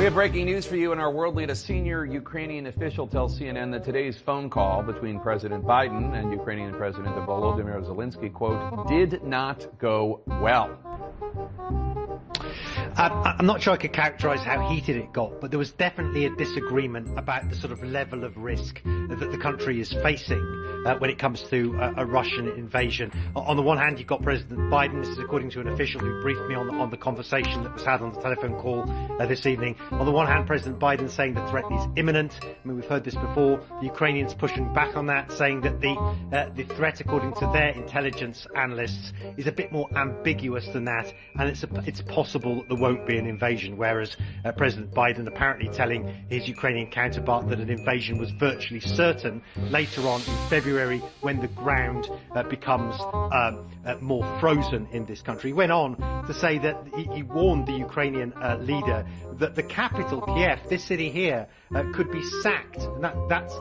We have breaking news for you in our world lead. A senior Ukrainian official tells CNN that today's phone call between President Biden and Ukrainian President Volodymyr Zelensky, quote, did not go well. I'm not sure I could characterize how heated it got, but there was definitely a disagreement about the sort of level of risk that the country is facing when it comes to a Russian invasion. On the one hand, you've got President Biden. This is according to an official who briefed me on the conversation that was had on the telephone call this evening. On the one hand, President Biden saying the threat is imminent. I mean, we've heard this before. The Ukrainians pushing back on that, saying that the threat, according to their intelligence analysts, is a bit more ambiguous than that, and it's possible that there won't be an invasion, whereas President Biden apparently telling his Ukrainian counterpart that an invasion was virtually certain later on in February when the ground becomes more frozen in this country. He went on to say that he warned the Ukrainian leader that the capital, Kiev, this city here, could be sacked. And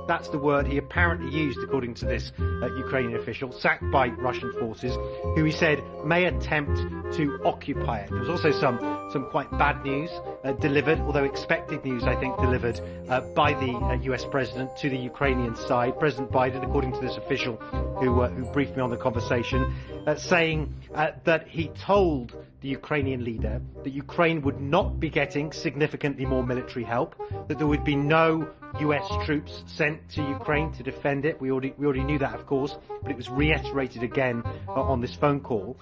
that's the word he apparently used, according to this Ukrainian official, sacked by Russian forces, who he said may attempt to occupy it. There was also some quite bad news delivered, although expected news, I think, delivered by the US president to the Ukrainian side. President Biden, according to this official who briefed me on the conversation, saying that he told the Ukrainian leader that Ukraine would not be getting significantly more military help, that there would be no US troops sent to Ukraine to defend it. We already knew that, of course, but it was reiterated again on this phone call.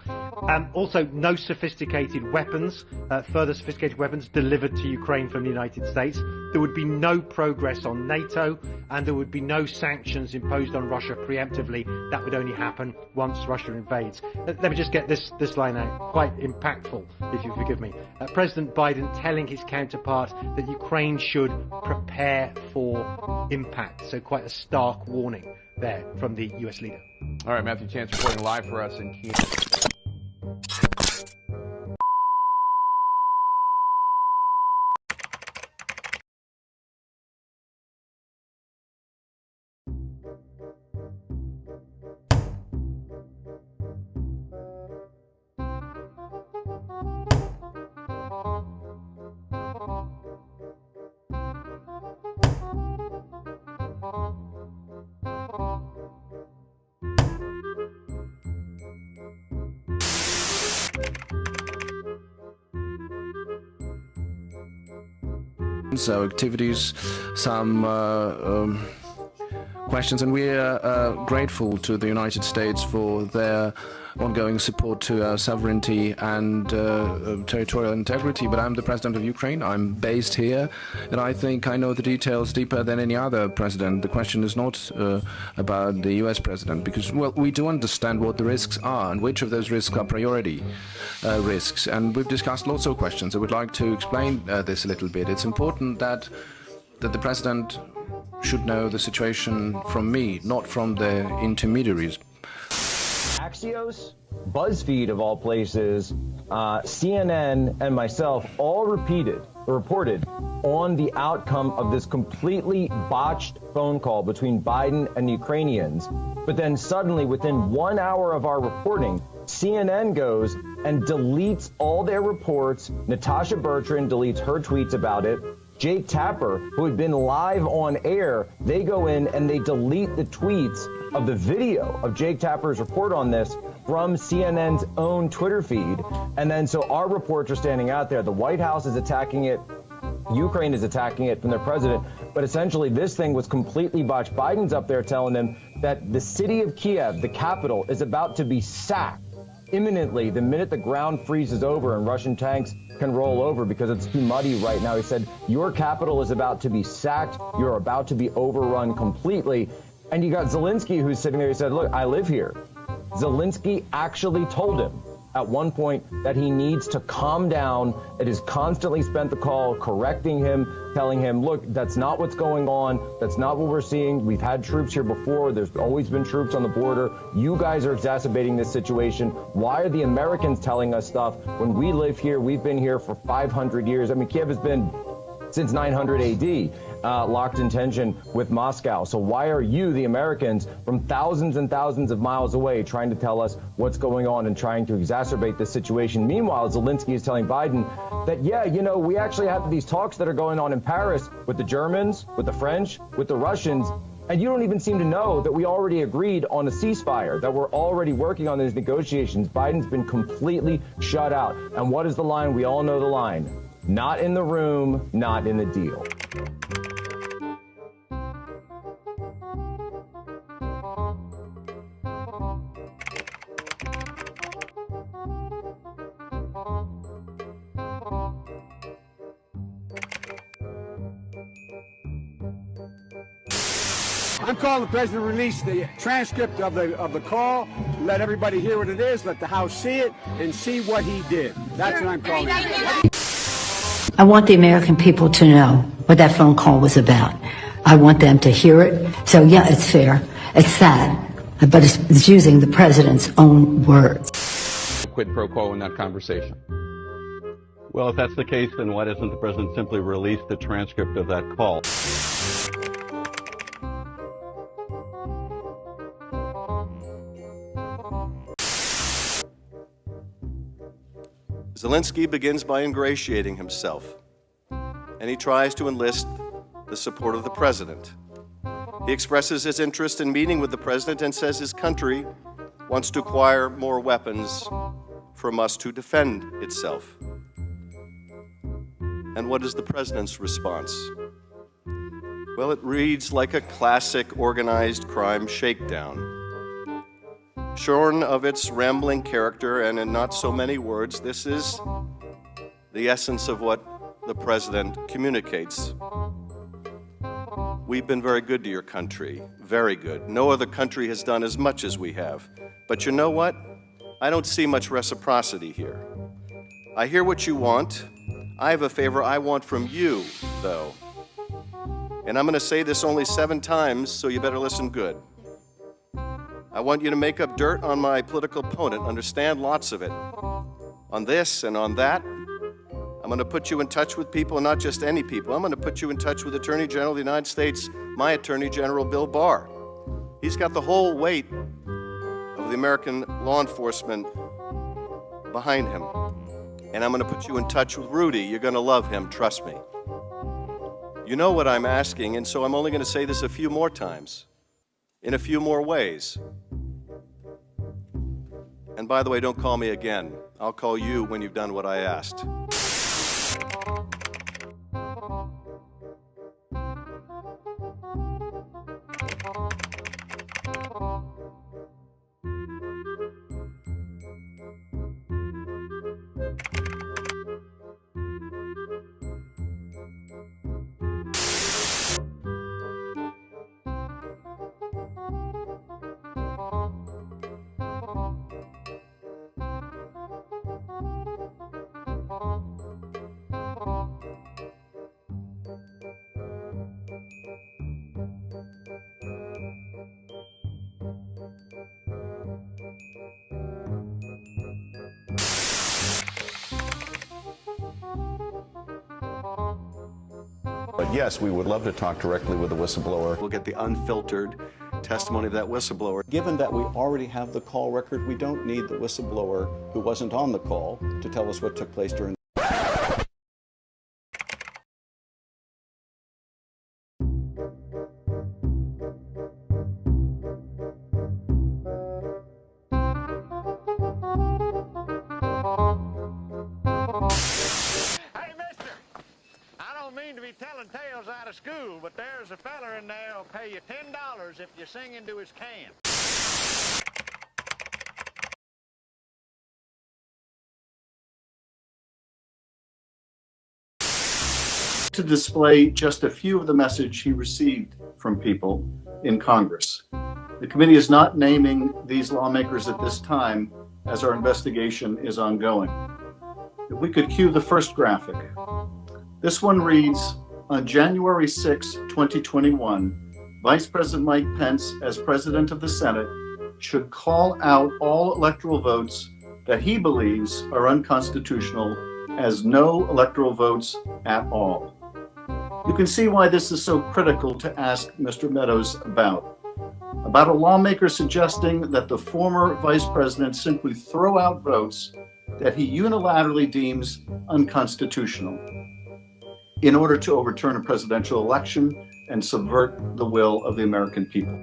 Also, no sophisticated weapons, further sophisticated weapons delivered to Ukraine from the United States. There would be no progress on NATO, and there would be no sanctions imposed on Russia preemptively. That would only happen once Russia invades. Let me just get this line out, quite impactful, if you forgive me. President Biden telling his counterpart that Ukraine should prepare for impact. So quite a stark warning there from the US leader. All right, Matthew Chance reporting live for us in Kiev. So activities, some questions, and we are grateful to the United States for their ongoing support to our sovereignty and territorial integrity. But I'm the president of Ukraine. I'm based here, and I think I know the details deeper than any other president. The question is not about the US president, because, well, we do understand what the risks are and which of those risks are priority risks. And we've discussed lots of questions. I would like to explain this a little bit. It's important that the president should know the situation from me, not from the intermediaries. Axios, BuzzFeed of all places, CNN and myself all reported on the outcome of this completely botched phone call between Biden and the Ukrainians. But then suddenly, within 1 hour of our reporting, CNN goes and deletes all their reports. Natasha Bertrand deletes her tweets about it. Jake Tapper, who had been live on air, they go in and they delete the tweets of the video of Jake Tapper's report on this from CNN's own Twitter feed. And then so our reports are standing out there. The White House is attacking it. Ukraine is attacking it from their president. But essentially, this thing was completely botched. Biden's up there telling them that the city of Kiev, the capital, is about to be sacked imminently the minute the ground freezes over and Russian tanks can roll over because it's too muddy right now. He said, your capital is about to be sacked. You're about to be overrun completely. And you got Zelensky, who's sitting there. He said, look, I live here. Zelensky actually told him at one point that he needs to calm down. It has constantly spent the call correcting him, telling him, look, that's not what's going on. That's not what we're seeing. We've had troops here before. There's always been troops on the border. You guys are exacerbating this situation. Why are the Americans telling us stuff when we live here? We've been here for 500 years. I mean, Kiev has been since 900 AD. locked in tension with Moscow. So why are you, the Americans, from thousands and thousands of miles away, trying to tell us what's going on and trying to exacerbate this situation? Meanwhile, Zelensky is telling Biden that, yeah, you know, we actually have these talks that are going on in Paris with the Germans, with the French, with the Russians. And you don't even seem to know that we already agreed on a ceasefire, that we're already working on these negotiations. Biden's been completely shut out. And what is the line? We all know the line. Not in the room, not in the deal. I'm calling the president to release the transcript of the call, let everybody hear what it is, let the House see it, and see what he did. That's what I'm calling. I want the American people to know what that phone call was about. I want them to hear it. So yeah, it's fair. It's sad, but it's using the president's own words. Quid pro quo in that conversation. Well, if that's the case, then why doesn't the president simply release the transcript of that call? Zelensky begins by ingratiating himself, and he tries to enlist the support of the president. He expresses his interest in meeting with the president and says his country wants to acquire more weapons from us to defend itself. And what is the president's response? Well, it reads like a classic organized crime shakedown. Shorn of its rambling character and in not so many words, this is the essence of what the president communicates. We've been very good to your country, very good. No other country has done as much as we have. But you know what? I don't see much reciprocity here. I hear what you want. I have a favor I want from you, though. And I'm going to say this only 7 times, so you better listen good. I want you to make up dirt on my political opponent, understand lots of it. On this and on that, I'm going to put you in touch with people, and not just any people. I'm going to put you in touch with Attorney General of the United States, my Attorney General, Bill Barr. He's got the whole weight of the American law enforcement behind him. And I'm going to put you in touch with Rudy. You're going to love him, trust me. You know what I'm asking, and so I'm only going to say this a few more times, in a few more ways. And by the way, don't call me again. I'll call you when you've done what I asked. But yes, we would love to talk directly with the whistleblower. We'll get the unfiltered testimony of that whistleblower. Given that we already have the call record, we don't need the whistleblower who wasn't on the call to tell us what took place during telling tales out of school, but there's a fella in there who'll pay you $10 if you sing into his can. To display just a few of the message he received from people in Congress. The committee is not naming these lawmakers at this time as our investigation is ongoing. If we could cue the first graphic. This one reads, on January 6, 2021, Vice President Mike Pence, as President of the Senate, should call out all electoral votes that he believes are unconstitutional as no electoral votes at all. You can see why this is so critical to ask Mr. Meadows about a lawmaker suggesting that the former vice president simply throw out votes that he unilaterally deems unconstitutional in order to overturn a presidential election and subvert the will of the American people.